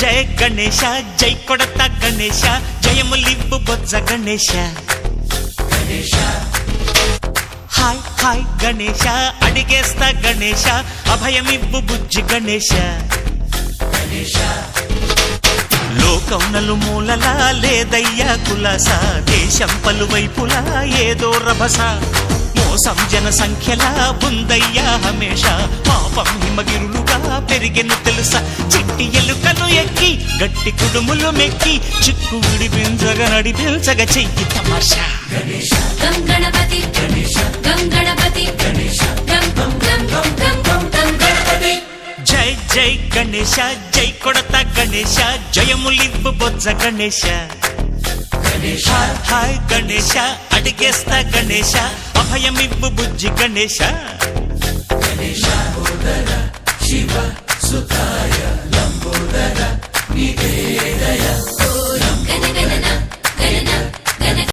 జయ గణేశ జై కొడత గణేశ జయములివ్వు బొజ్జ Ganesha hi hi Ganesha అడిగేస్తా Ganesha అభయమివ్వు బుజ్జి గణేశ లోకం నలుమూలలా లేదయ్యా కులాస దేశం పలువైపులా ఏదో రభస మోసం జన సంఖ్యలా ఉందయ్యా హమేష పాపం హిమగిరులుగా పెరిగెను తెలుసా చిట్టి ఎలుకలు ఎక్కి గట్టి కుడుములు మెక్కి చిక్కు విడిపించగా నడిపించగా చెయ్యి తమాషా గం గణపతి గం గణపతి గం గం గం గం గం గం గణపతి జై జై గణేశ జై కొడత గణేశ జయములివ్వు బొజ్జ గణేశ హాయ్ హాయ్ గణేశ అడిగేస్తా గణేశ అభయమివ్వు బుజ్జి గణేశ శివ సుతాయ